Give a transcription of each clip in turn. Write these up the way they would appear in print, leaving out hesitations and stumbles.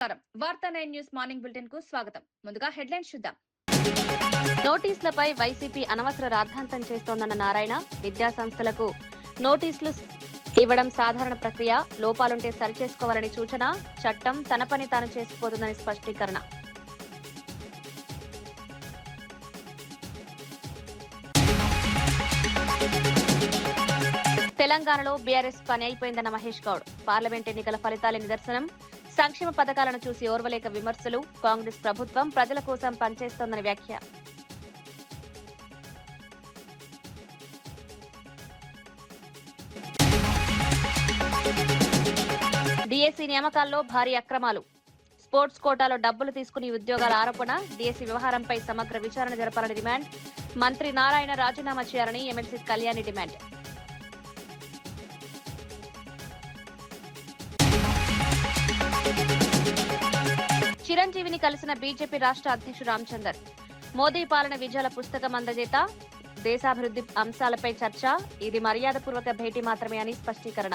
వార్తా 9 news morning bulletin కు స్వాగతం. ముందుగా హెడ్లైన్స్ చూద్దాం. నోటీసులపై వైసీపీ అనవసర రాద్ధాంతం చేస్తోందన్న నారాయణ, విద్యా సంస్థలకు నోటీసులు ఇవ్వడం సాధారణ ప్రక్రియ, లోపాలుంటే సరిచేసుకోవాలని సూచన, చట్టం తన పని తాను చేసుకుపోతుందని స్పష్టీకరణ. తెలంగాణలో బీఆర్ఎస్ పని అయిపోయిందన్న మహేష్ గౌడ్, పార్లమెంట్ ఎన్నికల ఫలితాలే నిదర్శనం, సంక్షేమ పథకాలను చూసి ఓర్వలేక విమర్శలు, కాంగ్రెస్ ప్రభుత్వం ప్రజల కోసం పనిచేస్తోందని వ్యాఖ్య. డీఎస్సీ నియామకాల్లో భారీ అక్రమాలు, స్పోర్ట్స్ కోటాలో డబ్బులు తీసుకుని ఉద్యోగాల ఆరోపణ, డీఎస్సీ వ్యవహారంపై సమగ్ర విచారణ జరపాలని డిమాండ్, మంత్రి నారాయణ రాజీనామా చేయాలని ఎమ్మెల్సీ కళ్యాణి డిమాండ్. చిరంజీవిని కలిసిన బీజేపీ రాష్ట్ర అధ్యక్షుడు రామచందర్, మోదీ పాలన విజయాల పుస్తకం అందజేత, దేశాభివృద్ధి అంశాలపై చర్చ, ఇది మర్యాదపూర్వక భేటీ మాత్రమే అని స్పష్టీకరణ.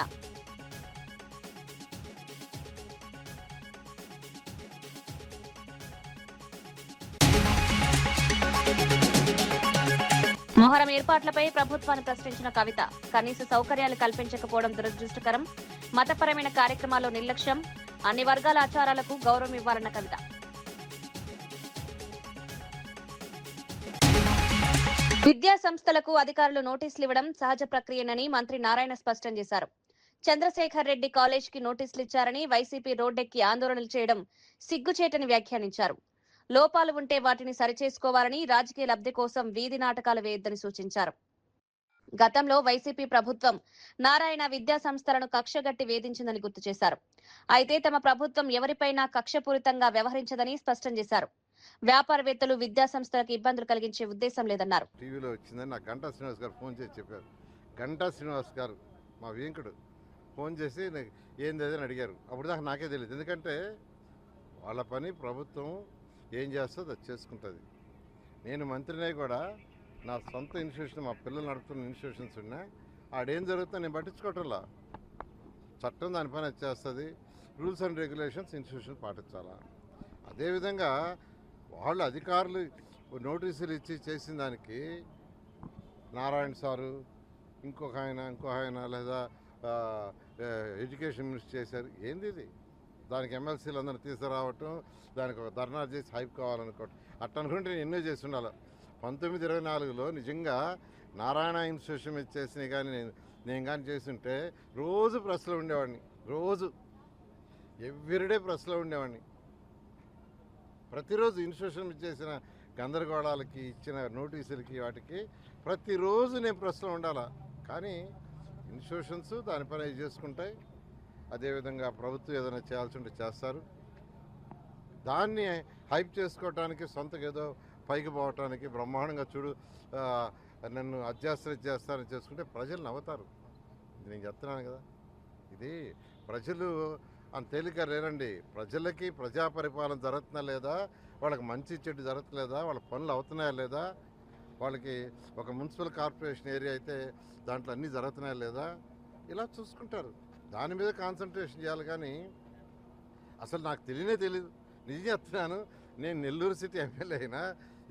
మొహరం ఏర్పాట్లపై ప్రభుత్వాన్ని ప్రశ్నించిన కవిత, కనీస సౌకర్యాలు కల్పించకపోవడం దురదృష్టకరం, మతపరమైన కార్యక్రమాల్లో నిర్లక్ష్యం, అన్ని వర్గాల ఆచారాలకు గౌరవం ఇవ్వాలన్న కవిత. విద్యా సంస్థలకు అధికారులు నోటీసులు ఇవ్వడం సహజ ప్రక్రియనని మంత్రి నారాయణ స్పష్టం చేశారు. చంద్రశేఖర్ రెడ్డి కాలేజీకి నోటీసులు ఇచ్చారని వైసీపీ రోడ్డెక్కి ఆందోళనలు చేయడం సిగ్గుచేటని వ్యాఖ్యానించారు. లోపాలు ఉంటే వాటిని సరిచేసుకోవాలని, రాజకీయ లబ్ధి కోసం వీధి నాటకాలు వేయొద్దని సూచించారు. గతంలో వైసీపీ ప్రభుత్వం నారాయణ విద్యా సంస్థలను కక్షగట్టి వేధించిందని గుర్తు చేశారు. అయితే తమ ప్రభుత్వం ఎవరిపైనా కక్షపూరితంగా వ్యవహరించదని స్పష్టం చేశారు. వ్యాపారవేత్తలు విద్యా సంస్థలకు ఇబ్బందులు కలిగించే ఉద్దేశం లేదన్నారు. టీవీలో వచ్చిందని నాకు గంటా శ్రీనివాస్ గారు ఫోన్ చేసి చెప్పారు. గంటా శ్రీనివాస్ గారు మా వెంకడు ఫోన్ చేసి ఏంది అని అడిగారు. అప్పుడు దాకా నాకే తెలియదు. ఎందుకంటే వాళ్ళ పని ప్రభుత్వం ఏం చేస్తుందో అది చేసుకుంటుంది. నేను మంత్రినే కూడా నా సొంత ఇన్స్టిట్యూషన్, మా పిల్లలు నడుపుతున్న ఇన్స్టిట్యూషన్స్ ఉన్నా ఆడేం జరుగుతుందో నేను పట్టించుకోవటంలా. చట్టం దాని పని చేస్తుంది. రూల్స్ అండ్ రెగ్యులేషన్స్ ఇన్స్టిట్యూషన్ పాటించాలా. అదేవిధంగా వాళ్ళు అధికారులు నోటీసులు ఇచ్చి చేసిన దానికి నారాయణ సారు, ఇంకో ఆయన లేదా ఎడ్యుకేషన్ మినిస్టర్ చేశారు. ఏంది ఇది? దానికి ఎమ్మెల్సీలు అందరూ తీసుకురావటం, దానికి ఒక ధర్నా చేసి హైప్ కావాలనుకోవటం, అట్ట అనుకుంటే నేను ఎన్నో చేసి ఉండాలి. 1924లో నిజంగా నారాయణ ఇన్స్టిట్యూషన్ మీద చేసినవి కానీ నేను కానీ చేస్తుంటే రోజు ప్రెస్లో ఉండేవాడిని. రోజు ఎవ్రీడే ప్రెస్లో ఉండేవాడిని. ప్రతిరోజు ఇన్స్టిట్యూషన్ మీద చేసిన గందరగోళాలకి, ఇచ్చిన నోటీసులకి, వాటికి ప్రతిరోజు నేను ప్రెస్లో ఉండాలా. కానీ ఇన్స్టిట్యూషన్స్ దాని పని చేసుకుంటాయి. అదేవిధంగా ప్రభుత్వం ఏదైనా చేయాల్సి ఉంటే చేస్తారు. దాన్ని హైప్ చేసుకోవటానికి, సొంతగా ఏదో పైకి పోవటానికి బ్రహ్మాండంగా చూడు నన్ను చేస్తారని చేసుకుంటే ప్రజలు నవ్వుతారు. నేను చెప్తున్నాను కదా, ఇది ప్రజలు అంత తేలిక లేరండి. ప్రజలకి ప్రజా పరిపాలన జరుగుతున్నా లేదా, వాళ్ళకి మంచి చెడు జరగట్లేదా, వాళ్ళ పనులు అవుతున్నాయా లేదా, వాళ్ళకి ఒక మున్సిపల్ కార్పొరేషన్ ఏరియా అయితే దాంట్లో అన్నీ జరుగుతున్నాయా లేదా, ఇలా చూసుకుంటారు. దాని మీద కాన్సన్ట్రేషన్ చేయాలి. కానీ అసలు నాకు తెలియదు. నిజం చెప్తున్నాను. నేను నెల్లూరు సిటీ ఎమ్మెల్యే అయినా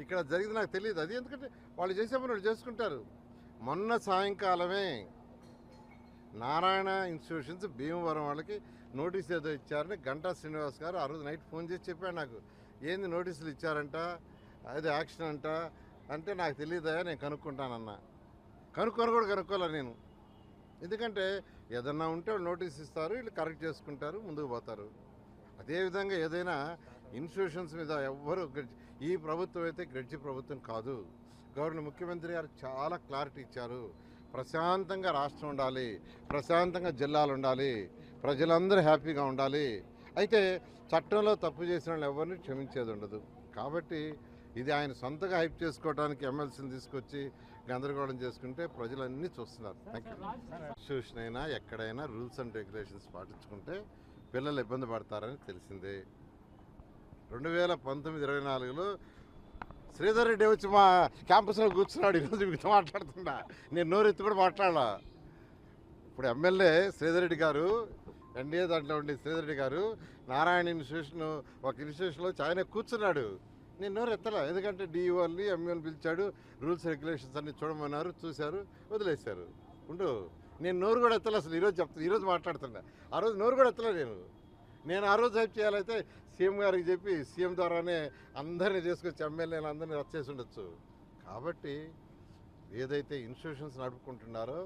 ఇక్కడ జరిగింది నాకు తెలియదు. అది ఎందుకంటే వాళ్ళు చేసే పని వాళ్ళు చేసుకుంటారు. మొన్న సాయంకాలమే నారాయణ ఇన్స్టిట్యూషన్స్ భీమవరం వాళ్ళకి నోటీస్ ఏదో ఇచ్చారని గంటా శ్రీనివాస్ గారు ఆ రోజు నైట్ ఫోన్ చేసి చెప్పాడు నాకు. ఏంది నోటీసులు ఇచ్చారంట, అది యాక్షన్ అంట అంటే నాకు తెలియదా, నేను కనుక్కుంటానన్నా. కనుక్కోలే నేను. ఎందుకంటే ఏదన్నా ఉంటే వాళ్ళు నోటీస్ ఇస్తారు, వీళ్ళు కరెక్ట్ చేసుకుంటారు, ముందుకు పోతారు. అదేవిధంగా ఏదైనా ఇన్స్టిట్యూషన్స్ మీద ఎవ్వరు, ఈ ప్రభుత్వం అయితే గడ్జి ప్రభుత్వం కాదు. గవర్నర్ ముఖ్యమంత్రి గారు చాలా క్లారిటీ ఇచ్చారు. ప్రశాంతంగా రాష్ట్రం ఉండాలి, ప్రశాంతంగా జిల్లాలు ఉండాలి, ప్రజలందరూ హ్యాపీగా ఉండాలి. అయితే చట్టంలో తప్పు చేసిన వాళ్ళు ఎవరిని క్షమించేది ఉండదు. కాబట్టి ఇది ఆయన సొంతగా హైప్ చేసుకోవడానికి ఎమ్మెల్సీని తీసుకొచ్చి గందరగోళం చేసుకుంటే ప్రజలన్నీ చూస్తున్నారు. Thank you. ఇన్స్టిట్యూషన్ అయినా ఎక్కడైనా రూల్స్ అండ్ రెగ్యులేషన్స్ పాటించుకుంటే పిల్లలు ఇబ్బంది పడతారని తెలిసిందే. 2019-24లో శ్రీధర్ రెడ్డి వచ్చి మా క్యాంపస్లో కూర్చున్నాడు. ఈరోజు మీతో మాట్లాడుతున్నా. నేను నోరెత్తి కూడా మాట్లాడాల. ఇప్పుడు ఎమ్మెల్యే శ్రీధర్ రెడ్డి గారు ఎన్డీఏ దాంట్లో ఉండే శ్రీధర్ రెడ్డి గారు నారాయణ ఇన్స్టిట్యూషన్ ఒక ఇన్స్టిట్యూషన్లో ఆయన కూర్చున్నాడు. నేను నోరు ఎత్తలా, ఎందుకంటే డిఈఓల్ని ఎంఈఓని పిలిచాడు, రూల్స్ రెగ్యులేషన్స్ అన్ని చూడమన్నారు, చూశారు, వదిలేశారు. నేను నోరు కూడా ఎత్తలే అసలు. ఈరోజు మాట్లాడుతున్నా, ఆ రోజు నోరు కూడా ఎత్తలే. నేను ఆ రోజు హెల్ప్ చేయాలైతే సీఎం గారికి చెప్పి సీఎం ద్వారానే అందరినీ తీసుకొచ్చి ఎమ్మెల్యేలు అందరినీ రద్దు చేసి ఉండొచ్చు. కాబట్టి ఏదైతే ఇన్స్టిట్యూషన్స్ నడుపుకుంటున్నారో,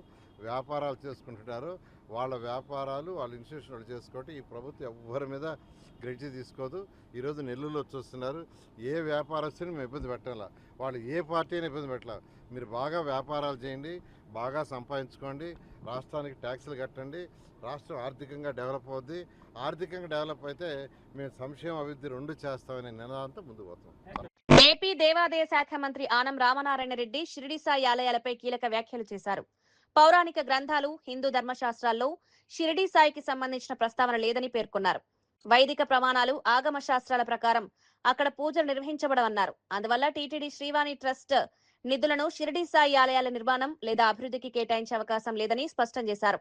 వ్యాపారాలు చేసుకుంటున్నారో, వాళ్ళ వ్యాపారాలు వాళ్ళ ఇన్స్టిట్యూషన్ వాళ్ళు చేసుకోవటం ఈ ప్రభుత్వం ఎవ్వరి మీద గ్రెడ్జి తీసుకోదు. ఈరోజు నెల్లూరులో చూస్తున్నారు, ఏ వ్యాపారస్తుని మేము ఇబ్బంది పెట్టాలా, వాళ్ళు ఏ పార్టీ అయినా ఇబ్బంది పెట్టాలా. మీరు బాగా వ్యాపారాలు చేయండి, బాగా సంపాదించుకోండి, రాష్ట్రానికి ట్యాక్సులు కట్టండి, రాష్ట్రం ఆర్థికంగా డెవలప్ అవుద్ది. ఆర్థికంగా డెవలప్ అయితే మేము సంక్షేమ అభివృద్ధి రెండు చేస్తామనే నినాదంతో ముందుకు పోతాం. ఏపీ దేవాదాయ శాఖ మంత్రి ఆనం రామనారాయణ రెడ్డి షిరిడి సాయి ఆలయాలపై కీలక వ్యాఖ్యలు చేశారు. పౌరాణిక గ్రంథాలు, హిందూ ధర్మశాస్త్రాల్లో షిరిడి సాయికి సంబంధించిన ప్రస్తావన లేదని పేర్కొన్నారు. వైదిక ప్రమాణాలు, ఆగమ శాస్త్రాల ప్రకారం అక్కడ పూజలు నిర్వహించబడవన్నారు. అందువల్ల టీటీడీ శ్రీవాణి ట్రస్ట్ నిధులను షిరిడి సాయి ఆలయాల నిర్మాణం లేదా అభివృద్ధికి కేటాయించే అవకాశం లేదని స్పష్టం చేశారు.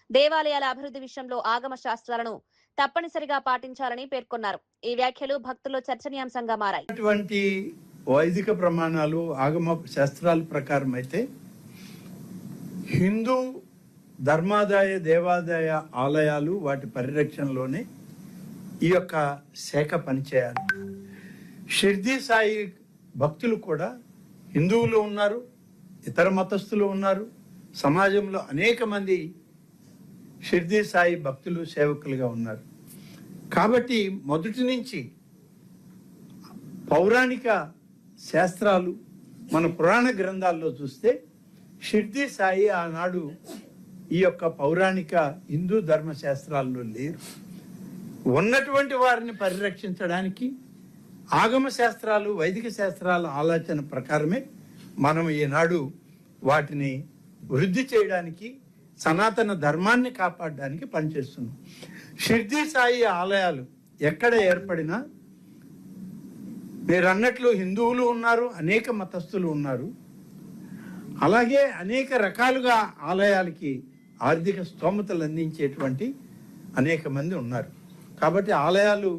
దేవాలయాల అభివృద్ధి విషయంలో ఆగమ శాస్త్రాలను తప్పనిసరిగా పాటించాలని పేర్కొన్నారు. ఈ వ్యాఖ్యలు భక్తుల్లో చర్చనీయాంశంగా మారాయి. అటువంటి వైదిక ప్రమాణాలు, ఆగమ శాస్త్రాల ప్రకారం అయితే హిందూ ధర్మాదాయ దేవాదాయ ఆలయాలు వాటి పరిరక్షణలోనే ఈ యొక్క శాఖ పనిచేయాలి. షిర్డీ సాయి భక్తులు కూడా హిందువులు ఉన్నారు, ఇతర మతస్థులు ఉన్నారు. సమాజంలో అనేక మంది షిర్డీ సాయి భక్తులు, సేవకులుగా ఉన్నారు. కాబట్టి మొదటి నుంచి పౌరాణిక శాస్త్రాలు మన పురాణ గ్రంథాల్లో చూస్తే షిర్డీ సాయి ఆనాడు ఈ యొక్క పౌరాణిక హిందూ ధర్మశాస్త్రాల్లో లేరు. ఉన్నటువంటి వారిని పరిరక్షించడానికి ఆగమ శాస్త్రాలు, వైదిక శాస్త్రాల ఆలోచన ప్రకారమే మనం ఈనాడు వాటిని వృద్ధి చేయడానికి, సనాతన ధర్మాన్ని కాపాడడానికి పనిచేస్తున్నాం. షిర్డీ సాయి ఆలయాలు ఎక్కడ ఏర్పడినా మీరు అన్నట్లు హిందువులు ఉన్నారు, అనేక మతస్థులు ఉన్నారు. అలాగే అనేక రకాలుగా ఆలయాలకి ఆర్థిక స్తోమతలు అందించేటువంటి అనేక మంది ఉన్నారు. కాబట్టి ఆలయాలు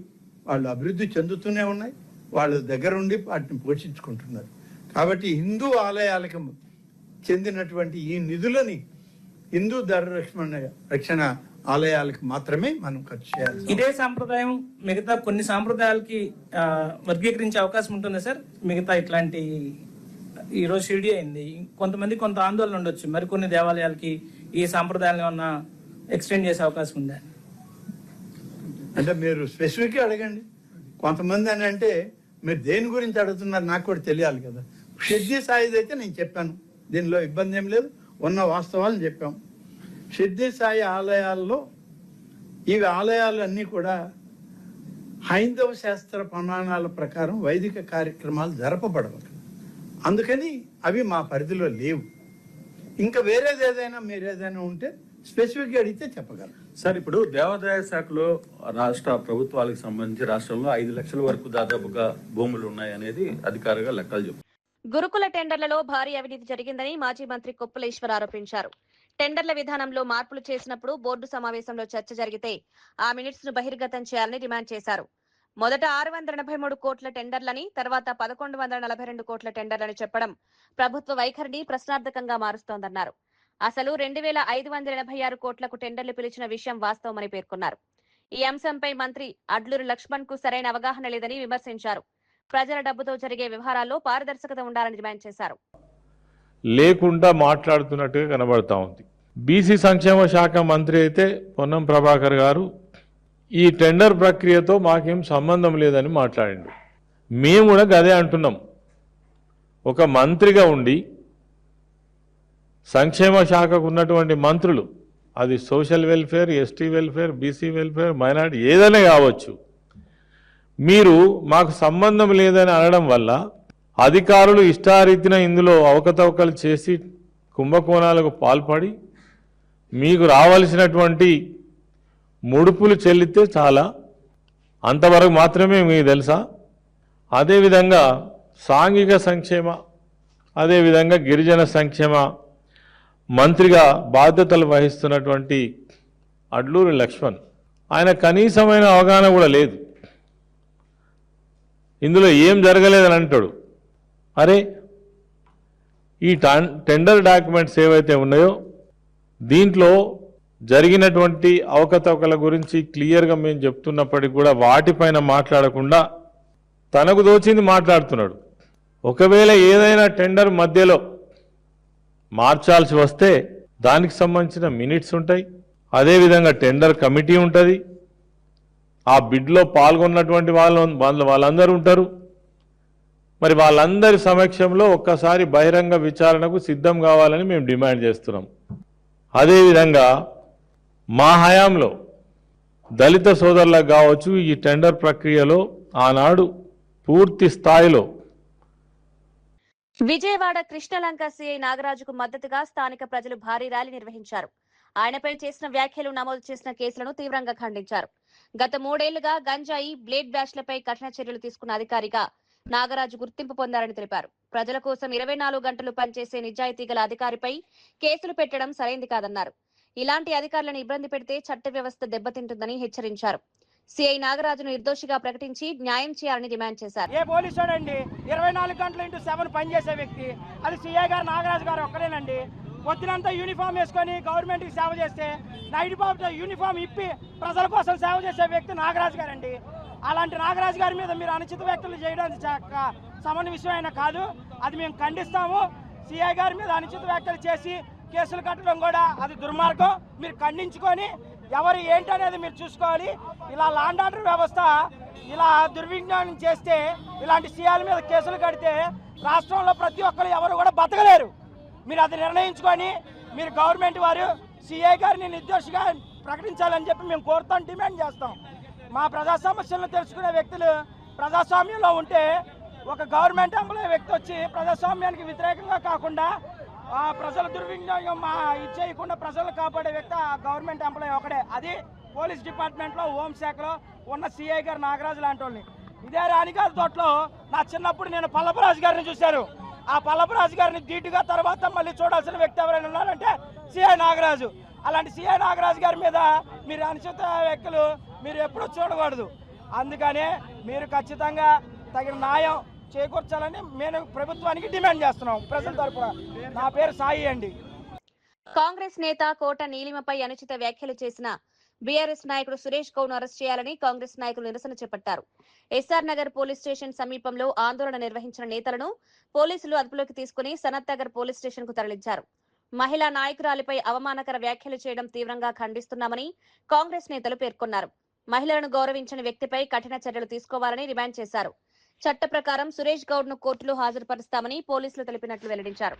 వాళ్ళు అభివృద్ధి చెందుతూనే ఉన్నాయి, వాళ్ళు దగ్గరుండి వాటిని పోషించుకుంటున్నారు. కాబట్టి హిందూ ఆలయాలకు చెందినటువంటి ఈ నిధులని హిందూ రక్షణ ఆలయాలకు మాత్రమే మనం ఖర్చు చేయాలి. ఇదే సాంప్రదాయం మిగతా కొన్ని సాంప్రదాయాలకి వర్గీకరించే అవకాశం ఉంటుందా సార్? మిగతా ఇట్లాంటి ఈరోజు షిరిడి అయింది, కొంతమంది కొంత ఆందోళన ఉండొచ్చు, మరికొన్ని దేవాలయాలకి ఈ సాంప్రదాయాలను ఏమన్నా ఎక్స్టెండ్ చేసే అవకాశం ఉందా? అంటే మీరు స్పెసిఫిక్గా అడగండి. కొంతమంది అని అంటే మీరు దేని గురించి అడుగుతున్నారు నాకు కూడా తెలియాలి కదా. షిర్డీ సాయిది అయితే నేను చెప్పాను, దీనిలో ఇబ్బంది ఏం లేదు, ఉన్న వాస్తవాలను చెప్పాం. షిర్డీ సాయి ఆలయాల్లో ఈ ఆలయాలు అన్నీ కూడా హైందవ శాస్త్ర ప్రమాణాల ప్రకారం వైదిక కార్యక్రమాలు జరపబడవు, అందుకని అవి మా పరిధిలో లేవు. ఇంకా వేరేది ఏదైనా మీరు ఏదైనా ఉంటే స్పెసిఫిక్గా అడిగితే చెప్పగలరు. సార్, ఇప్పుడు దేవాదాయ శాఖలో రాష్ట్ర ప్రభుత్వాలకు సంబంధించి రాష్ట్రంలో 5 లక్షల వరకు దాదాపుగా భూములు ఉన్నాయి అనేది అధికారిగా లెక్కలు చెప్తారు. గురుకుల టెండర్లలో భారీ అవినీతి జరిగిందని మాజీ మంత్రి కొప్పులేశ్వర్ ఆరోపించారు. టెండర్ల విధానంలో మార్పులు చేసినప్పుడు బోర్డు సమావేశంలో చర్చ జరిగితే ఆ మినిట్స్ ను బహిర్గతం చేయాలని డిమాండ్ చేశారు. మొదట 683 కోట్ల టెండర్లని, తర్వాత 1142 కోట్ల టెండర్లని చెప్పడం ప్రభుత్వ వైఖరిని ప్రశ్నార్థకంగా మారుస్తోందన్నారు. అసలు 2586 కోట్లకు టెండర్లు పిలిచిన విషయం వాస్తవమని పేర్కొన్నారు. ఈ అంశంపై మంత్రి అడ్లూరి లక్ష్మణ్ కు సరైన అవగాహన లేదని విమర్శించారు. ప్రజల డబ్బుతో జరిగే వ్యవహారాల్లో పారదర్శకత ఉండాలని డిమాండ్ చేశారు. లేకుండా మాట్లాడుతున్నట్టుగా కనబడతా ఉంది. బీసీ సంక్షేమ శాఖ మంత్రి అయితే పొన్నం ప్రభాకర్ గారు ఈ టెండర్ ప్రక్రియతో మాకేం సంబంధం లేదని మాట్లాడిండు. మేము కూడా గదే అంటున్నాం. ఒక మంత్రిగా ఉండి సంక్షేమ శాఖకు ఉన్నటువంటి మంత్రులు, అది social welfare, ST welfare, BC welfare, minority ఏదైనా కావచ్చు, మీరు మాకు సంబంధం లేదని అనడం వల్ల అధికారులు ఇష్టారీతిన ఇందులో అవకతవకలు చేసి కుంభకోణాలకు పాల్పడి మీకు రావాల్సినటువంటి ముడుపులు చెల్లితే చాలా, అంతవరకు మాత్రమే మీకు తెలుసా? అదేవిధంగా సాంఘిక సంక్షేమ, అదేవిధంగా గిరిజన సంక్షేమ మంత్రిగా బాధ్యతలు వహిస్తున్నటువంటి అడ్లూరి లక్ష్మణ్ ఆయన కనీసమైన అవగాహన కూడా లేదు. ఇందులో ఏం జరగలేదని అంటాడు. అరే ఈ టెండర్ డాక్యుమెంట్స్ ఏవైతే ఉన్నాయో దీంట్లో జరిగినటువంటి అవకతవకల గురించి క్లియర్గా మేము చెప్తున్నప్పటికీ కూడా వాటిపైన మాట్లాడకుండా తనకు దోచింది మాట్లాడుతున్నాడు. ఒకవేళ ఏదైనా టెండర్ మధ్యలో మార్చాల్సి వస్తే దానికి సంబంధించిన మినిట్స్ ఉంటాయి, అదేవిధంగా టెండర్ కమిటీ ఉంటుంది, ఆ బిడ్లో పాల్గొన్నటువంటి వాళ్ళందరూ ఉంటారు. మరి వాళ్ళందరి సమక్షంలో ఒక్కసారి బహిరంగ విచారణకు సిద్ధం కావాలని మేము డిమాండ్ చేస్తున్నాం. అదేవిధంగా మా హయాంలో దళిత సోదరులకు కావచ్చు ఈ టెండర్ ప్రక్రియలో ఆనాడు పూర్తి స్థాయిలో విజయవాడ కృష్ణలంక సిఐ నాగరాజుకు మద్దతుగా స్థానిక ప్రజలు భారీ ర్యాలీ నిర్వహించారు. ఆయనపై చేసిన వ్యాఖ్యలు నమోదు చేసిన కేసులను తీవ్రంగా ఖండించారు. గత 3 ఏళ్లుగా గంజాయి, బ్లేడ్ బ్యాష్లపై కఠిన చర్యలు తీసుకున్న అధికారిగా నాగరాజు గుర్తింపు పొందారని తెలిపారు. ప్రజల కోసం 24 గంటలు పనిచేసే నిజాయితీ గల అధికారిపై కేసులు పెట్టడం సరైంది కాదన్నారు. ఇలాంటి అధికారులను ఇబ్బంది పెడితే చట్ట వ్యవస్థ దెబ్బతింటుందని హెచ్చరించారు. సిఐ నాగరాజును నిర్దోషిగా ప్రకటించి న్యాయం చేయాలని డిమాండ్ చేశారు. ఏ పోలీసుడండి 24 గంటలు ఇంటూ 7 పనిచేసే వ్యక్తి అది సిఐ గారు నాగరాజు గారు ఒక్కరేనండి. పొద్దునంతా యూనిఫామ్ వేసుకొని గవర్నమెంట్కి సేవ చేస్తే నైట్ బాబు యూనిఫామ్ ఇప్పి ప్రజల కోసం సేవ చేసే వ్యక్తి నాగరాజు గారండి. అలాంటి నాగరాజు గారి మీద మీరు అనుచిత వ్యాఖ్యలు చేయడం సమాన విషయం అయినా కాదు, అది మేము ఖండిస్తాము. సిఐ గారి మీద అనుచిత వ్యాఖ్యలు చేసి కేసులు కట్టడం కూడా అది దుర్మార్గం. మీరు ఖండించుకొని ఎవరు ఏంటి అనేది మీరు చూసుకోవాలి. ఇలా లాండ్ ఆర్డర్ వ్యవస్థ ఇలా దుర్వినియోగం చేస్తే ఇలాంటి సీఐల మీద కేసులు కడితే రాష్ట్రంలో ప్రతి ఒక్కరు ఎవరు కూడా బతకలేరు. మీరు అది నిర్ణయించుకొని మీరు గవర్నమెంట్ వారు సిఐ గారిని నిర్దోషిగా ప్రకటించాలని చెప్పి మేము కోరుతాం, డిమాండ్ చేస్తాం. మా ప్రజా సమస్యలను తెలుసుకునే వ్యక్తులు ప్రజాస్వామ్యంలో ఉంటే ఒక గవర్నమెంట్ ఎంప్లాయీ వ్యక్తి వచ్చి ప్రజాస్వామ్యానికి వ్యతిరేకంగా కాకుండా ప్రజల దుర్వినియోగం ఇచ్చేయకుండా ప్రజలు కాపాడే వ్యక్తి ఆ గవర్నమెంట్ ఎంప్లాయీ ఒకడే. అది పోలీస్ డిపార్ట్మెంట్లో హోంశాఖలో ఉన్న సిఐ గారు నాగరాజు లాంటి వాళ్ళని. ఇదే రాణిగారి తోటలో నా చిన్నప్పుడు నేను పల్లపరాజు గారిని చూశాను. ఆ పల్లపరాజు గారిని ధీటుగా తర్వాత మళ్ళీ చూడాల్సిన వ్యక్తి ఎవరైనా ఉన్నారంటే సిఐ నాగరాజు. అలాంటి సిఐ నాగరాజు గారి మీద మీరు అనుచిత వ్యక్తులు మీరు ఎప్పుడూ చూడకూడదు. అందుకనే మీరు ఖచ్చితంగా తగిన న్యాయం చేకూర్చాలని మేము ప్రభుత్వానికి డిమాండ్ చేస్తున్నాం ప్రజల తరపున. నా పేరు సాయి అండి. కాంగ్రెస్ నేత కోట నీలిమపై అనుచిత వ్యాఖ్యలు చేసిన బీఆర్ఎస్ నాయకుడు సురేష్ గౌడ్ను అరెస్ట్ చేయాలని కాంగ్రెస్ నాయకులు నిరసన చేపట్టారు. ఎస్ఆర్ నగర్ పోలీస్ స్టేషన్ సమీపంలో ఆందోళన నిర్వహించిన నేతలను పోలీసులు అదుపులోకి తీసుకుని సనత్ నగర్ పోలీస్ స్టేషన్ కు తరలించారు. మహిళా నాయకురాలిపై అవమానకర వ్యాఖ్యలు చేయడం తీవ్రంగా ఖండిస్తున్నామని కాంగ్రెస్ నేతలు పేర్కొన్నారు. మహిళలను గౌరవించని వ్యక్తిపై కఠిన చర్యలు తీసుకోవాలని డిమాండ్ చేశారు. చట్ట ప్రకారం సురేష్ గౌడ్ ను కోర్టులో హాజరుపరుస్తామని పోలీసులు తెలిపినట్లు వెల్లడించారు.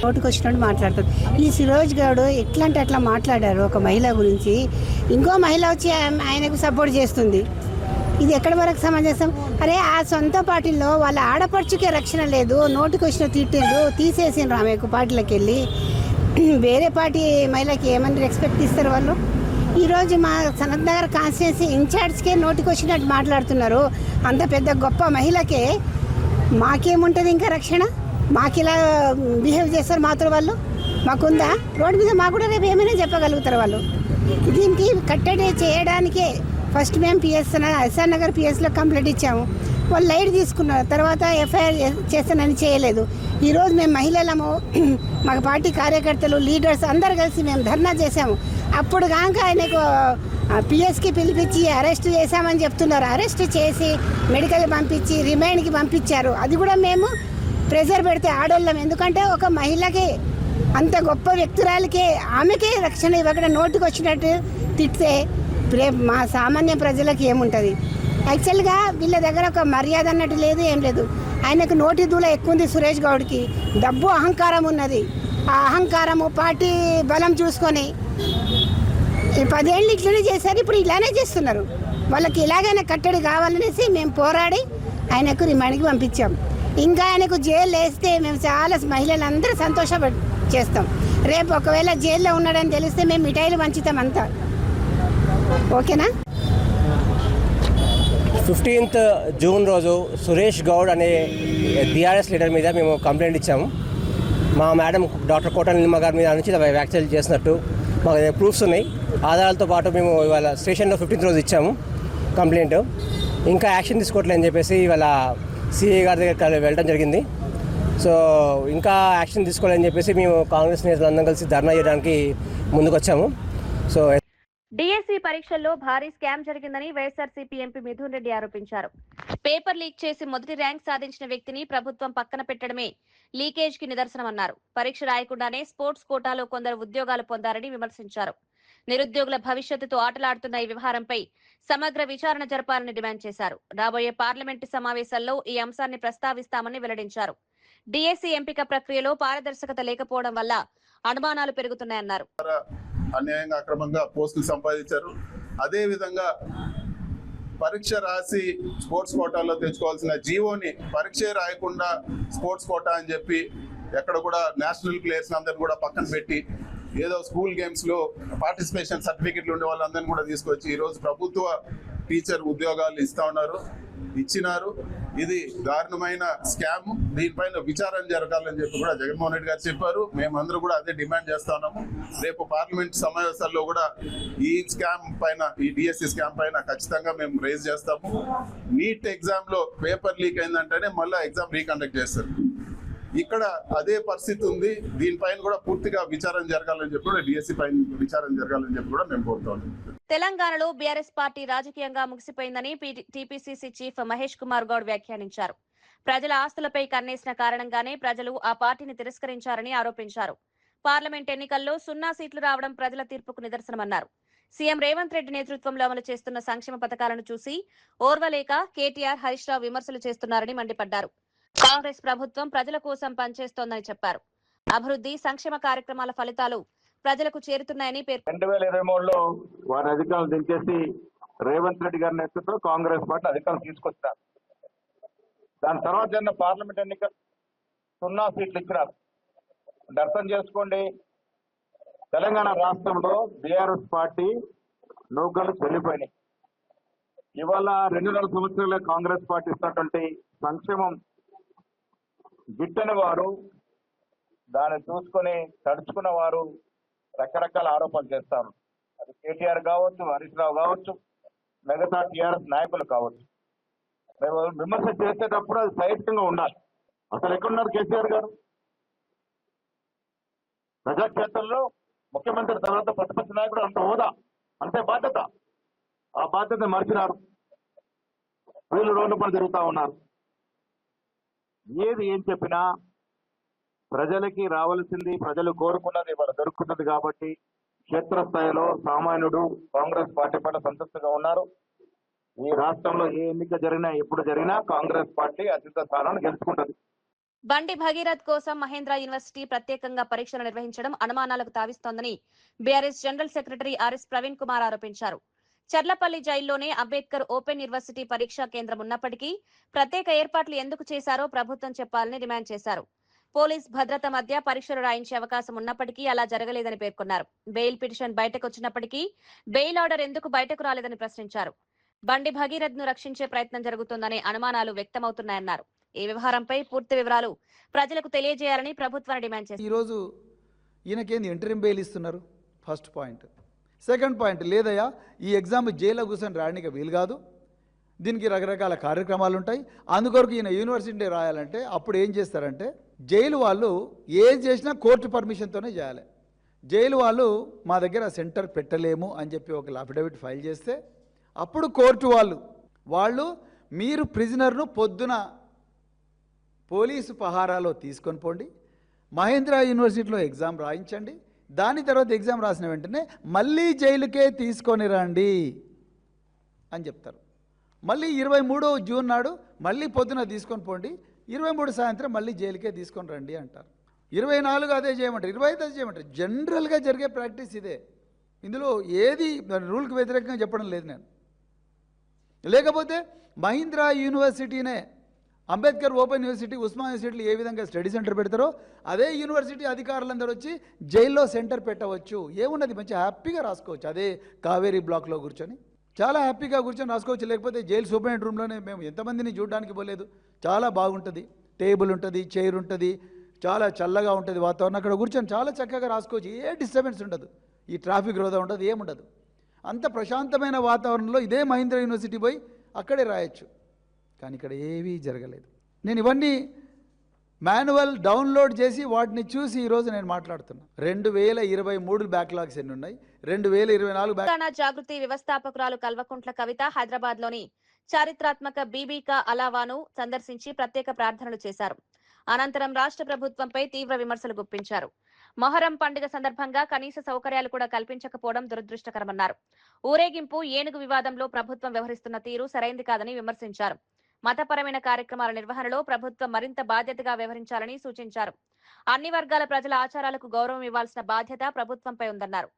నోటికి వచ్చినట్టు మాట్లాడుతాడు. ఈ సురేష్ గౌడ్ ఎట్లా అంటే అట్లా మాట్లాడారు ఒక మహిళ గురించి. ఇంకో మహిళ వచ్చి ఆయనకు సపోర్ట్ చేస్తుంది. ఇది ఎక్కడి వరకు సమంజసం? అరే ఆ సొంత పార్టీలో వాళ్ళ ఆడపడుచుకే రక్షణ లేదు, నోటికి వచ్చిన తిట్టిండ్రు, తీసేసిండ్రు ఆమెకు పార్టీలోకి వెళ్ళి. వేరే పార్టీ మహిళకి ఏమని రెస్పెక్ట్ ఇస్తారు వాళ్ళు? ఈరోజు మా సనత్ నగర్ కాన్స్టిట్యున్సీ ఇన్ఛార్జ్కే నోటికి వచ్చినట్టు మాట్లాడుతున్నారు. అంత పెద్ద గొప్ప మహిళకే మాకేముంటుంది ఇంకా రక్షణ? మాకు ఇలా బిహేవ్ చేస్తారు మాత్రం వాళ్ళు? మాకుందా? రోడ్డు మీద మాకు కూడా రేపు ఏమైనా చెప్పగలుగుతారు వాళ్ళు. దీనికి కట్టడి చేయడానికే ఫస్ట్ మేము ఎస్ఆర్ నగర్ పిఎస్లో కంప్లైంట్ ఇచ్చాము. వాళ్ళు లైట్ తీసుకున్నారు, తర్వాత ఎఫ్ఐఆర్ చేస్తానని చేయలేదు. ఈరోజు మేము మహిళలము, మాకు పార్టీ కార్యకర్తలు, లీడర్స్ అందరు కలిసి మేము ధర్నా చేశాము. అప్పుడు కాక ఆయనకు పిఎస్కి పిలిపించి అరెస్ట్ చేశామని చెప్తున్నారు. అరెస్ట్ చేసి మెడికల్ పంపించి రిమైండ్కి పంపించారు. అది కూడా మేము ప్రెజర్ పెడితే ఆడోళ్ళం, ఎందుకంటే ఒక మహిళకి అంత గొప్ప వ్యక్తురాలకే ఆమెకే రక్షణ ఇవ్వకుండా నోటికి వచ్చినట్టు తిడితే మా సామాన్య ప్రజలకు ఏముంటుంది? యాక్చువల్గా వీళ్ళ దగ్గర ఒక మర్యాద అన్నట్టు లేదు, ఏం లేదు. ఆయనకు నోటి దూల ఎక్కువ ఉంది సురేష్ గౌడ్కి, డబ్బు అహంకారం ఉన్నది. ఆ అహంకారము పార్టీ బలం చూసుకొని ఈ 10 ఏళ్ళు ఇట్లనే చేశారు, ఇప్పుడు ఇలానే చేస్తున్నారు. వాళ్ళకి ఇలాగైనా కట్టడి కావాలనేసి మేము పోరాడి ఆయనకు రిమాండ్కి పంపించాం. ఇంకా ఆయనకు జైలు వేస్తే మేము చాలా మహిళలందరూ చేస్తాం. రేపు ఒకవేళ జైల్లో ఉన్నాడని తెలిస్తే మేము మిఠాయిలు పంచుతాం అంతా. ఓకేనా? 15th జూన్ రోజు సురేష్ గౌడ్ అనే బీఆర్ఎస్ లీడర్ మీద మేము కంప్లైంట్ ఇచ్చాము. మా మేడం డాక్టర్ కోటల నిమ్మ గారి మీద నుంచి వ్యాఖ్యలు చేసినట్టు మాకు ప్రూఫ్స్ ఉన్నాయి. ఆధారాలతో పాటు మేము ఇవాళ స్టేషన్లో 15th రోజు ఇచ్చాము కంప్లైంట్. ఇంకా యాక్షన్ తీసుకోవట్లేదని చెప్పేసి ఇవాళ సిఐ గారి దగ్గర వెళ్ళడం జరిగింది. సో ఇంకా యాక్షన్ తీసుకోవాలని చెప్పేసి మేము కాంగ్రెస్ నేతలందరం కలిసి ధర్నా చేయడానికి ముందుకు వచ్చాము. సో డిఎస్సి పరీక్షల్లో భారీ స్కామ్ జరిగిందని వైఎస్ఆర్సీపీ ఎంపీ మిథున్ రెడ్డి ఆరోపించారు. పేపర్ లీక్ చేసి మొదటి ర్యాంక్ సాధించిన వ్యక్తిని ప్రభుత్వం పక్కన పెట్టడమే లీకేజ్ కి నిదర్శనమన్నారు. పరీక్ష రాయకుండానే స్పోర్ట్స్ కోటాలో కొందరు ఉద్యోగాలు పొందారని విమర్శించారు. నిరుద్యోగుల భవిష్యత్తుతో ఆటలాడుతున్న ఈ వ్యవహారంపై సమగ్ర విచారణ జరపాలని డిమాండ్ చేశారు. రాబోయే పార్లమెంటు సమావేశాల్లో ఈ అంశాన్ని ప్రస్తావిస్తామని వెల్లడించారు. డిఎస్సి ఎంపిక ప్రక్రియలో పారదర్శకత లేకపోవడం వల్ల అనుమానాలు పెరుగుతున్నాయన్నారు. అన్యాయంగా అక్రమంగా పోస్టులు సంపాదించారు. అదేవిధంగా పరీక్ష రాసి స్పోర్ట్స్ కోటాలో తెచ్చుకోవాల్సిన జీవోని పరీక్ష రాయకుండా స్పోర్ట్స్ కోటా అని చెప్పి ఎక్కడ కూడా నేషనల్ ప్లేయర్స్ అందరిని కూడా పక్కన పెట్టి ఏదో స్కూల్ గేమ్స్లో పార్టిసిపేషన్ సర్టిఫికెట్లు ఉండే వాళ్ళందరినీ కూడా తీసుకొచ్చి ఈరోజు ప్రభుత్వ టీచర్ ఉద్యోగాలు ఇచ్చినారు. ఇది దారుణమైన స్కామ్. దీనిపైన విచారణ జరగాలని చెప్పి కూడా జగన్మోహన్ రెడ్డి గారు చెప్పారు. మేమందరూ కూడా అదే డిమాండ్ చేస్తా ఉన్నాము. రేపు పార్లమెంట్ సమావేశాల్లో కూడా ఈ స్కామ్ పైన, ఈ డిఎస్సి స్కామ్ పైన ఖచ్చితంగా మేము రేజ్ చేస్తాము. నీట్ ఎగ్జామ్ లో పేపర్ లీక్ అయిందంటేనే మళ్ళీ ఎగ్జామ్ రీకండక్ట్ చేస్తారు. ఇక్కడ అదే పరిస్థితి ఉంది. దీనిపైన కూడా పూర్తిగా విచారణ జరగాలని చెప్పి కూడా డిఎస్సి పైన విచారణ జరగాలని చెప్పి కూడా మేము కోరుతాం. తెలంగాణలో బీఆర్ఎస్ పార్టీ రాజకీయంగా ముగిసిపోయిందని టీపీసీసీ చీఫ్ మహేష్ కుమార్ గౌడ్ వ్యాఖ్యానించారు. ప్రజల ఆస్తులపై కన్నేసిన కారణంగానే ప్రజలు ఆ పార్టీని తిరస్కరించారని ఆరోపించారు. పార్లమెంట్ ఎన్నికల్లో 0 సీట్లు రావడం ప్రజల తీర్పుకు నిదర్శనమన్నారు. సీఎం రేవంత్ రెడ్డి నేతృత్వంలో అమలు చేస్తున్న సంక్షేమ పథకాలను చూసి ఓర్వలేక కేటీఆర్, హరీష్ రావు విమర్శలు చేస్తున్నారని మండిపడ్డారు. కాంగ్రెస్ ప్రభుత్వం ప్రజల కోసం పనిచేస్తోందని చెప్పారు. అభివృద్ధి, సంక్షేమ కార్యక్రమాల ఫలితాలు ప్రజలకు చేరుతున్నాయని పేర్కొన్నారు. 2023లో వారి అధికారులు దించేసి రేవంత్ రెడ్డి గారి నేతృత్వంలో కాంగ్రెస్ పార్టీ అధికారులు తీసుకొచ్చారు. దాని తర్వాత జరిగిన పార్లమెంట్ ఎన్నికలు 0 సీట్లు ఇచ్చినారు. అర్థం చేసుకోండి, తెలంగాణ రాష్ట్రంలో బీఆర్ఎస్ పార్టీ నౌకలు చెల్లిపోయినాయి. ఇవాళ 2.5 సంవత్సరాల కాంగ్రెస్ పార్టీ ఇస్తున్నటువంటి సంక్షేమం గిట్టని వారు, దాన్ని చూసుకొని తడుచుకున్న వారు రకరకాల ఆరోపణలు చేస్తారు. అది కేటీఆర్ కావచ్చు, హరీష్ రావు కావచ్చు, మిగతా టీఆర్ఎస్ నాయకులు కావచ్చు. విమర్శ చేసేటప్పుడు అది సహేతుకంగా ఉండాలి. అసలు ఎక్కడున్నారు కేసీఆర్ గారు? ప్రజాక్షేత్రంలో ముఖ్యమంత్రి తర్వాత ప్రతిపక్ష నాయకుడు అంత హోదా, అంతే బాధ్యత. ఆ బాధ్యత మర్చినారు. వీళ్ళు రోడ్డు పని తిరుగుతూ ఉన్నారు. ఏం చెప్పినా ప్రజలకి రావాల్సింది, ప్రజలు కోరుకున్నది ఇవాళ దొరుకుతున్నది. కాబట్టి క్షేత్రస్థాయిలో సామాన్యుడు కాంగ్రెస్ పార్టీ పట్ల సంతృప్తిగా ఉన్నారు. ఈ రాష్ట్రంలో ఏ ఎన్నిక జరిగినా, ఎప్పుడు జరిగినా కాంగ్రెస్ పార్టీ అత్యంత స్థానాన్ని గెలుచుకుంటుంది. బండి భగీరథ్ కోసం మహేంద్ర యూనివర్సిటీ ప్రత్యేకంగా పరీక్షలు నిర్వహించడం అనుమానాలకు తావిస్తోందని BRS general secretary RS Praveen Kumar ఆరోపించారు. చర్లపల్లి జైల్లోనే అంబేద్కర్ ఓపెన్ యూనివర్సిటీ పరీక్షా కేంద్రం ఉన్నప్పటికీ ప్రత్యేక ఏర్పాట్లు ఎందుకు చేశారో ప్రభుత్వం చెప్పాలని డిమాండ్ చేశారు. పోలీస్ భద్రత మధ్య పరీక్షలు రాయించే అవకాశం ఉన్నప్పటికీ అలా జరగలేదని పేర్కొన్నారు. బెయిల్ పిటిషన్ బయటకు వచ్చినప్పటికీ బెయిల్ ఆర్డర్ ఎందుకు బయటకు రాలేదని ప్రశ్నించారు. బండి భగీరథ్ ను రక్షించే ప్రయత్నం జరుగుతుందనే అనుమానాలు వ్యక్తమవుతున్నాయన్నారు. ఈ వ్యవహారంపై పూర్తి వివరాలు ప్రజలకు తెలియజేయాలని ప్రభుత్వాన్ని డిమాండ్ చేశారు. ఈ రోజు ఈయనకేంది ఇంటరిం బెయిల్ ఇస్తున్నారు? First point. సెకండ్ పాయింట్, లేదయ్యా ఈ ఎగ్జామ్ జైల్లో కూర్చొని రాయడానికి వీలు కాదు, దీనికి రకరకాల కార్యక్రమాలు ఉంటాయి, అందుకొరకు ఈయన యూనివర్సిటీ రాయాలంటే అప్పుడు ఏం చేస్తారంటే జైలు వాళ్ళు ఏం చేసినా కోర్టు పర్మిషన్తోనే చేయాలి. జైలు వాళ్ళు మా దగ్గర సెంటర్ పెట్టలేము అని చెప్పి ఒక అఫిడవిట్ ఫైల్ చేస్తే అప్పుడు కోర్టు వాళ్ళు మీరు ప్రిజనర్ను పొద్దున పోలీసు పహారాలో తీసుకొని పోండి, మహేంద్ర యూనివర్సిటీలో ఎగ్జామ్ రాయించండి, దాని తర్వాత ఎగ్జామ్ రాసిన వెంటనే మళ్ళీ జైలుకే తీసుకొని రండి అని చెప్తారు. మళ్ళీ 23 జూన్ నాడు మళ్ళీ పొద్దున తీసుకొని పోండి, 23 సాయంత్రం మళ్ళీ జైలుకే తీసుకొని రండి అంటారు. 24 అదే చేయమంటారు, 25 అదే చేయమంటారు. జనరల్గా జరిగే ప్రాక్టీస్ ఇదే. ఇందులో ఏది రూల్కి వ్యతిరేకంగా చెప్పడం లేదు నేను. లేకపోతే మహీంద్ర యూనివర్సిటీనే, అంబేద్కర్ ఓపెన్ యూనివర్సిటీ, ఉస్మాన్ యూనివర్సిటీలు ఏ విధంగా స్టడీ సెంటర్ పెడతారో అదే యూనివర్సిటీ అధికారులందరూ వచ్చి జైల్లో సెంటర్ పెట్టవచ్చు. ఏమున్నది, మంచి హ్యాపీగా రాసుకోవచ్చు. అదే కావేరీ బ్లాక్లో కూర్చొని చాలా హ్యాపీగా కూర్చొని రాసుకోవచ్చు. లేకపోతే జైలు సూపరింటెండెంట్ రూమ్లోనే మేము ఎంతమందిని చూడడానికి పోలేదు, చాలా బాగుంటుంది, టేబుల్ ఉంటుంది, చైర్ ఉంటుంది, చాలా చల్లగా ఉంటుంది వాతావరణం, అక్కడ కూర్చొని చాలా చక్కగా రాసుకోవచ్చు. ఏ డిస్టర్బెన్స్ ఉండదు, ఈ ట్రాఫిక్ రోదా ఉండదు, ఏముండదు. అంత ప్రశాంతమైన వాతావరణంలో ఇదే మహీంద్ర యూనివర్సిటీ పోయి అక్కడే రాయొచ్చు. కానీ ఇక్కడ ఏవీ జరగలేదు. నేను ఇవన్నీ మాన్యువల్ డౌన్లోడ్ చేసి వాటిని చూసి ఈరోజు నేను మాట్లాడుతున్నా. 2023 బ్యాక్లాగ్స్ ఎన్ని ఉన్నాయి, 2024 తెలంగాణ జాగృతి వ్యవస్థాపకురాలు కల్వకుంట్ల కవిత హైదరాబాద్ లోని చారిత్రాత్మక బీబీకా అలావాను సందర్శించి ప్రత్యేక ప్రార్థనలు చేశారు. అనంతరం రాష్ట్ర ప్రభుత్వంపై తీవ్ర విమర్శలు గుప్పించారు. మొహరం పండుగ సందర్భంగా కనీస సౌకర్యాలు కూడా కల్పించకపోవడం దురదృష్టకరమన్నారు. ఊరేగింపు, ఏనుగు వివాదంలో ప్రభుత్వం వ్యవహరిస్తున్న తీరు సరైంది కాదని విమర్శించారు. మతపరమైన కార్యక్రమాల నిర్వహణలో ప్రభుత్వం మరింత బాధ్యతగా వ్యవహరించాలని సూచించారు. అన్ని వర్గాల ప్రజల ఆచారాలకు గౌరవం ఇవ్వాల్సిన బాధ్యత ప్రభుత్వంపై ఉందన్నారు.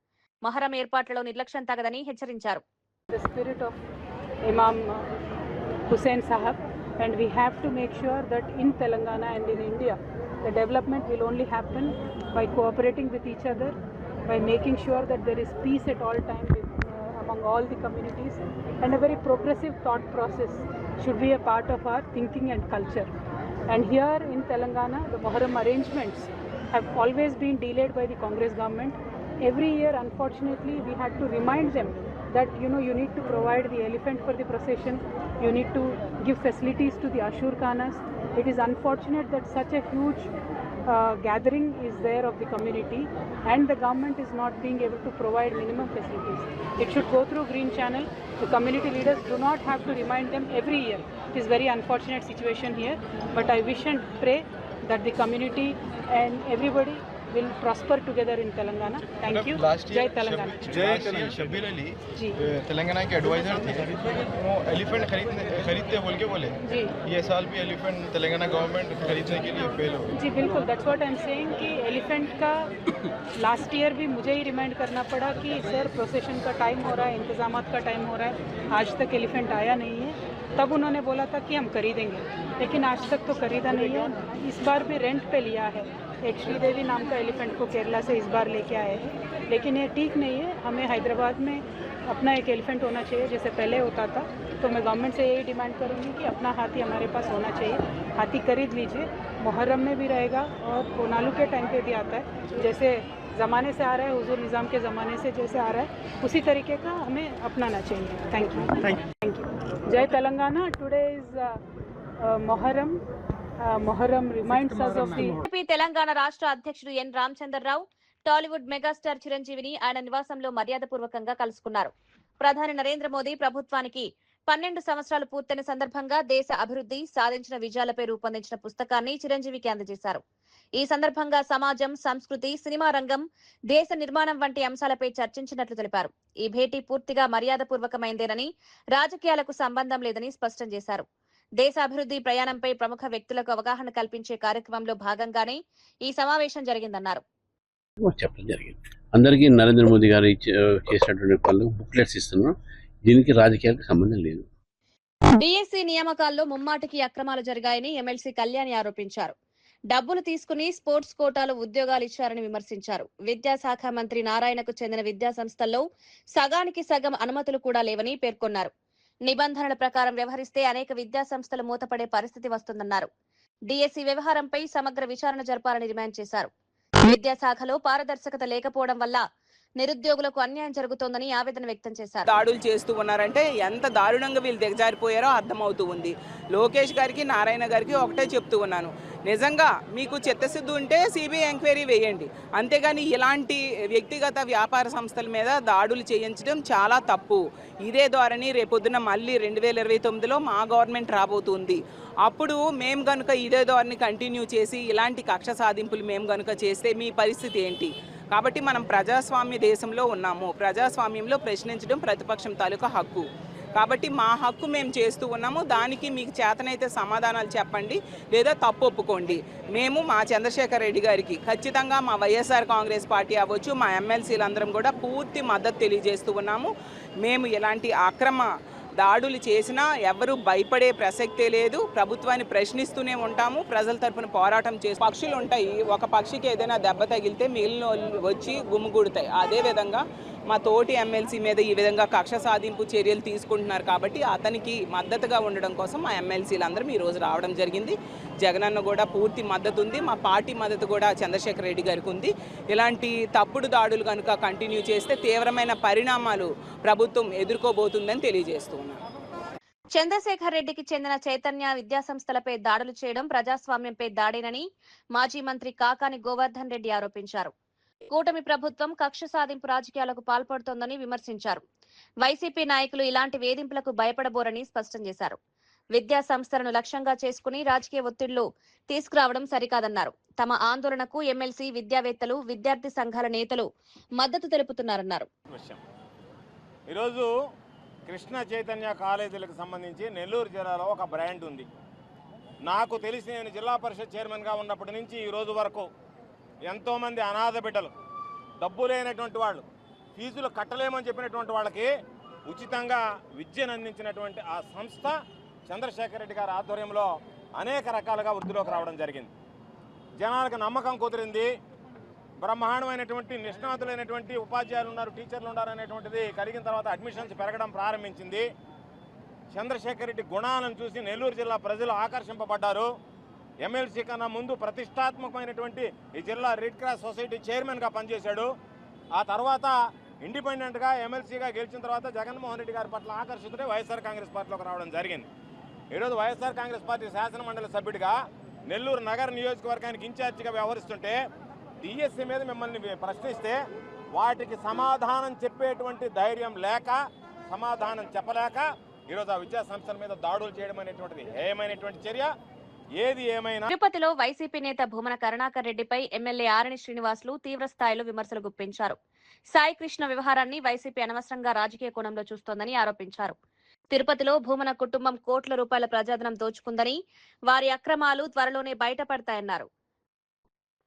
మొహరం ఏర్పాట్లలో నిర్లక్ష్యం తగదని హెచ్చరించారు. Hussain Sahab, and we have to make sure that in Telangana and in India the development will only happen by cooperating with each other, by making sure that there is peace at all times among all the communities, and a very progressive thought process should be a part of our thinking and culture. And here in Telangana the Muharram arrangements have always been delayed by the Congress government. Every year unfortunately we had to remind them that you need to provide the elephant for the procession, you need to give facilities to the Ashur Khanas. It is unfortunate that such a huge gathering is there of the community and the government is not being able to provide minimum facilities. It should go through Green Channel. The community leaders do not have to remind them every year. It is very unfortunate situation here, but I wish and pray that the community and everybody will prosper together in Telangana. Thank you. Jai Telangana. जय शब्बीर अली तेलंगाना के adviser थे, वो elephant खरीदते बोल के बोले जी, ये साल भी एलिफेंट तेलंगाना गवर्नमेंट खरीदने के लिए फेल हो जी बिल्कुल. That's what I am saying कि एलिफेंट का लास्ट ईयर भी मुझे ही रिमाइंड करना पड़ा कि सर प्रोसेशन का टाइम हो रहा है, इंतजामात का टाइम हो रहा है, आज तक एलिफेंट आया नहीं है. तब उन्होंने बोला था कि हम खरीदेंगे, लेकिन आज तक तो खरीदा नहीं है. इस बार भी रेंट पे लिया है. एक श्रीदेवी नाम का एलिफेंट को केरला से इस बार लेके आए हैं, लेकिन ये ठीक नहीं है. हमें हैदराबाद में अपना एक एलिफेंट होना चाहिए जैसे पहले होता था. तो मैं गवर्नमेंट से यही डिमांड करूँगी कि अपना हाथी हमारे पास होना चाहिए. हाथी खरीद लीजिए, मुहर्रम में भी रहेगा और कोनालू के टाइम पे भी आता है. जैसे ज़माने से आ रहा है, हुजूर निज़ाम के ज़माने से जैसे आ रहा है, उसी तरीके का हमें अपनाना चाहिए. Thank you. जय Telangana. Today is Muharram. Muharram reminds us of the Telangana రాష్ట్ర అధ్యక్షుడు ఎన్ రామచంద్రరావు టాలీవుడ్ మెగాస్టార్ చిరంజీవిని ఆయన నివాసంలో మర్యాదపూర్వకంగా కలుసుకున్నారు. ప్రధాని నరేంద్ర మోదీ ప్రభుత్వానికి 12 సంవత్సరాలు పూర్తయిన సందర్భంగా దేశ అభివృద్ధి, సాధించిన విజయాలపై రూపొందించిన పుస్తకాన్ని చిరంజీవికి అందజేశారు. ఈ సందర్భంగా సమాజం, సంస్కృతి, సినిమా రంగం, దేశ నిర్మాణం వంటి అంశాలపై చర్చించినట్లు తెలిపారు. ఈ భేటీ పూర్తిగా మర్యాదపూర్వకమైందేనని, రాజకీయాలకు సంబంధం లేదని స్పష్టం చేశారు. దేశ అభివృద్ధి ప్రయాణంపై ప్రముఖ వ్యక్తులకు అవగాహన కల్పించే కార్యక్రమంలో భాగంగానే ఈ సమావేశం జరిగిందన్నారు. చెప్పడం జరిగింది. అందరికీ నరేంద్ర మోదీ గారు చేసినటువంటి పనులు బుక్లెట్స్ ఇస్తున్నారు. దీనికి రాజకీయాలకు సంబంధం లేదు. డిఎస్సి నియామకాల్లో ముమ్మాటికి అక్రమాలు జరిగాయని ఎమ్మెల్సీ కళ్యాణి ఆరోపించారు. డబ్బులు తీసుకుని స్పోర్ట్స్ కోటాలో ఉద్యోగాలు ఇచ్చారని విమర్శించారు. విద్యాశాఖ మంత్రి నారాయణకు చెందిన విద్యా సంస్థల్లో సగానికి సగం అనుమతులు కూడా లేవని పేర్కొన్నారు. నిబంధనల ప్రకారం వ్యవహరిస్తే అనేక విద్యా సంస్థలు మూతపడే పరిస్థితి వస్తుందన్నారు. డిఎస్సి వ్యవహారంపై సమగ్ర విచారణ జరపాలని డిమాండ్ చేశారు. విద్యాశాఖలో పారదర్శకత లేకపోవడం వల్ల నిరుద్యోగులకు అన్యాయం జరుగుతోందని ఆవేదన వ్యక్తం చేశారు. దాడులు చేస్తూ ఉన్నారంటే ఎంత దారుణంగా వీళ్ళు దిగజారిపోయారో అర్థమవుతూ ఉంది. లోకేష్ గారికి, నారాయణ గారికి ఒకటే చెప్తూ ఉన్నాను, నిజంగా మీకు చిత్తశుద్ధి ఉంటే సిబిఐ ఎంక్వైరీ వేయండి, అంతేగాని ఇలాంటి వ్యక్తిగత వ్యాపార సంస్థల మీద దాడులు చేయించడం చాలా తప్పు. ఇదే ధోరణి రేపొద్దున మళ్ళీ 2029లో మా గవర్నమెంట్ రాబోతుంది. అప్పుడు మేము కనుక ఇదే ధోరణి కంటిన్యూ చేసి ఇలాంటి కక్ష సాధింపులు మేము కనుక చేస్తే మీ పరిస్థితి ఏంటి? కాబట్టి మనం ప్రజాస్వామ్య దేశంలో ఉన్నాము. ప్రజాస్వామ్యంలో ప్రశ్నించడం ప్రతిపక్షం తాలూకా హక్కు. కాబట్టి మా హక్కు మేము చేస్తూ ఉన్నాము. దానికి మీకు చేతనైతే సమాధానాలు చెప్పండి, లేదా తప్పు ఒప్పుకోండి. మేము మా చంద్రశేఖర్ రెడ్డి గారికి ఖచ్చితంగా మా వైఎస్ఆర్ కాంగ్రెస్ పార్టీ అవ్వచ్చు, మా ఎమ్మెల్సీలందరం కూడా పూర్తి మద్దతు తెలియజేస్తూ ఉన్నాము. మేము ఎలాంటి అక్రమ దాడులు చేసినా ఎవరు భయపడే ప్రసక్తే లేదు. ప్రభుత్వాన్ని ప్రశ్నిస్తూనే ఉంటాము. ప్రజల తరపున పోరాటం చేసి పక్షులు ఉంటాయి, ఒక పక్షికి ఏదైనా దెబ్బ తగిలితే మిగిలిన వచ్చి గుమ్ముగూడుతాయి. అదేవిధంగా మా తోటి ఎమ్మెల్సీ మీద ఈ విధంగా కక్ష సాధింపు చర్యలు తీసుకుంటున్నారు. కాబట్టి అతనికి మద్దతుగా ఉండడం కోసం మా ఎమ్మెల్సీలందరం ఈరోజు రావడం జరిగింది. జగనన్న కూడా పూర్తి మద్దతు ఉంది. మా పార్టీ మద్దతు కూడా చంద్రశేఖర్ రెడ్డి గారికి ఉంది. ఇలాంటి తప్పుడు దాడులు కనుక కంటిన్యూ చేస్తే తీవ్రమైన పరిణామాలు ప్రభుత్వం ఎదుర్కోబోతుందని తెలియజేస్తున్నాను. చంద్రశేఖర్ రెడ్డికి చెందిన చైతన్య విద్యాసంస్థలపై దాడులు చేయడం ప్రజాస్వామ్యంపై దాడేనని మాజీ మంత్రి కాకాని గోవర్ధన్ రెడ్డి ఆరోపించారు. కూటమి ప్రభుత్వం కక్ష సాధింపు రాజకీయాలకు పాల్పడుతోందని విమర్శించారు. వైసీపీ నాయకులు ఇలాంటి వేధింపులకు భయపడబోరని స్పష్టం చేశారు. విద్యా సంస్థలను లక్ష్యంగా చేసుకుని రాజకీయ ఒత్తిళ్లు తీసుకురావడం సరికాదన్నారు. తమ ఆందోళనకు ఎమ్మెల్సీ, విద్యావేత్తలు, విద్యార్థి సంఘాల నేతలు మద్దతు తెలుపుతున్నారన్నారు. ఈరోజు కృష్ణ చైతన్య కాలేజీలకు సంబంధించి నెల్లూరు జిల్లాలో ఒక బ్రాండ్ ఉంది. నాకు తెలిసి నేను జిల్లా పరిషత్ చైర్మన్గా ఉన్నప్పటి నుంచి ఈ రోజు వరకు ఎంతోమంది అనాథ బిడ్డలు, డబ్బు లేనటువంటి వాళ్ళు, ఫీజులు కట్టలేమని చెప్పినటువంటి వాళ్ళకి ఉచితంగా విద్యను అందించినటువంటి ఆ సంస్థ చంద్రశేఖర్ రెడ్డి గారి ఆధ్వర్యంలో అనేక రకాలుగా వృద్ధిలోకి రావడం జరిగింది. జనాలకు నమ్మకం కుదిరింది. బ్రహ్మాండమైనటువంటి నిష్ణాతులైనటువంటి ఉపాధ్యాయులు ఉన్నారు, టీచర్లు ఉన్నారు అనేటువంటిది కలిగిన తర్వాత అడ్మిషన్స్ పెరగడం ప్రారంభించింది. చంద్రశేఖర్ రెడ్డి గుణాలను చూసి నెల్లూరు జిల్లా ప్రజలు ఆకర్షింపబడ్డారు. ఎమ్మెల్సీ కన్నా ముందు ప్రతిష్టాత్మకమైనటువంటి ఈ జిల్లా రెడ్ క్రాస్ సొసైటీ చైర్మన్గా పనిచేశాడు. ఆ తర్వాత ఇండిపెండెంట్గా ఎమ్మెల్సీగా గెలిచిన తర్వాత జగన్మోహన్ రెడ్డి గారి పట్ల ఆకర్షితుడే వైఎస్ఆర్ కాంగ్రెస్ పార్టీలోకి రావడం జరిగింది. ఈరోజు వైఎస్ఆర్ కాంగ్రెస్ పార్టీ శాసనమండలి సభ్యుడిగా నెల్లూరు నగర నియోజకవర్గానికి ఇన్ఛార్జిగా వ్యవహరిస్తుంటే డిఎస్సీ మీద మిమ్మల్ని ప్రశ్నిస్తే వాటికి సమాధానం చెప్పేటువంటి ధైర్యం లేక, సమాధానం చెప్పలేక ఈరోజు ఆ విద్యా సంస్థల మీద దాడులు చేయడం అనేటువంటిది ఏమైనటువంటి చర్య. ఏది ఏమైనా తిరుపతిలో వైసీపీ నేత భూమన కరుణాకర్ రెడ్డిపై ఎమ్మెల్యే ఆరణి శ్రీనివాసులు తీవ్ర స్థాయిలో విమర్శలు గుప్పించారు. సాయి కృష్ణ వ్యవహారాన్ని వైసీపీ అనవసరంగా రాజకీయ కోణంలో చూస్తోందని ఆరోపించారు. తిరుపతిలో భూమన కుటుంబం కోట్ల రూపాయల ప్రజాధనం దోచుకుందని, వారి అక్రమాలు త్వరలోనే బయటపడతాయన్నారు.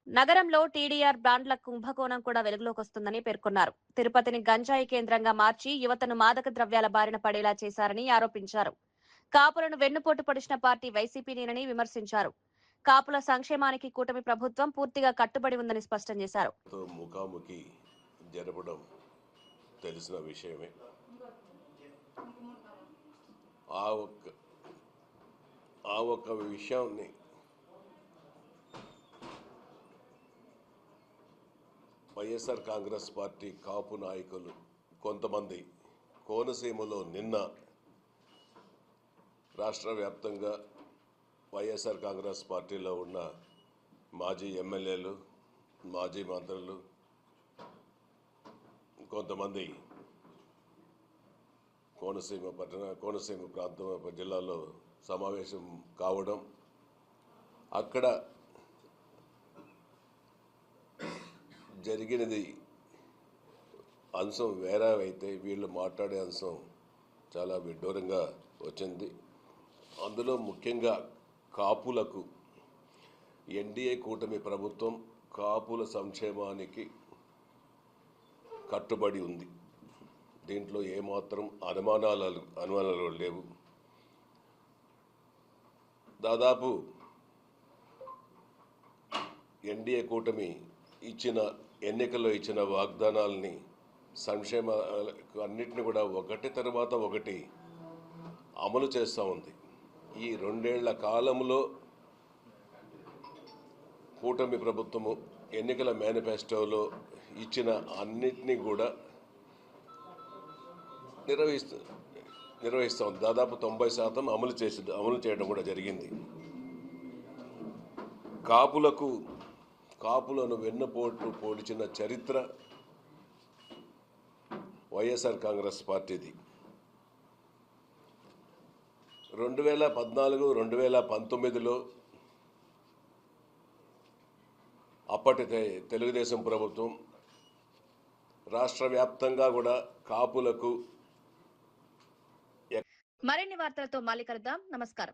నగరంలో టీడీఆర్ బ్రాండ్ల కుంభకోణం కూడా వెలుగులోకి వస్తుందని పేర్కొన్నారు. తిరుపతిని గంజాయి కేంద్రంగా మార్చి యువతను మాదక ద్రవ్యాల బారిన పడేలా చేశారని ఆరోపించారు. కాపులను వెన్నుపోటు పొడిచిన పార్టీ వైసీపీనేనని విమర్శించారు. కాపుల సంక్షేమానికి కూటమి ప్రభుత్వం పూర్తిగా కట్టుబడి ఉందని స్పష్టం చేశారు. ముఖాముఖి జరపడం తెలిసిన విషయమే. ఆ ఒక్క విషయాన్ని వైఎస్ఆర్ కాంగ్రెస్ పార్టీ కాపు నాయకులు కొంతమంది కోనసీమలో నిన్న రాష్ట్ర వ్యాప్తంగా వైఎస్ఆర్ కాంగ్రెస్ పార్టీలో ఉన్న మాజీ ఎమ్మెల్యేలు, మాజీ మంత్రులు, కొంతమంది కోనసీమ ప్రాంతం జిల్లాలో సమావేశం కావడం, అక్కడ జరిగినది అంశం వేరే అయితే వీళ్ళు మాట్లాడే అంశం చాలా విడ్డూరంగా వచ్చింది. అందులో ముఖ్యంగా కాపులకు ఎన్డీఏ కూటమి ప్రభుత్వం కాపుల సంక్షేమానికి కట్టుబడి ఉంది. దీంట్లో ఏమాత్రం అనుమానాలు లేవు. దాదాపు ఎన్డీఏ కూటమి ఎన్నికల్లో ఇచ్చిన వాగ్దానాలని, సంక్షేమ అన్నిటిని కూడా ఒకటి తర్వాత ఒకటి అమలు చేస్తూ ఉంది. ఈ 2 ఏళ్ల కాలంలో కూటమి ప్రభుత్వము ఎన్నికల మేనిఫెస్టోలో ఇచ్చిన అన్నిటినీ కూడా నిర్వహిస్తూ ఉంది. దాదాపు 90% అమలు చేయడం కూడా జరిగింది. కాపులను వెన్నుపోటు పోల్చిన చరిత్ర వైఎస్ఆర్ కాంగ్రెస్ పార్టీది. 2014, 2019లో అప్పటి తెలుగుదేశం ప్రభుత్వం రాష్ట్ర వ్యాప్తంగా కూడా కాపులకు మరిన్ని వార్తలతో మళ్ళీ కలుద్దాం. నమస్కారం.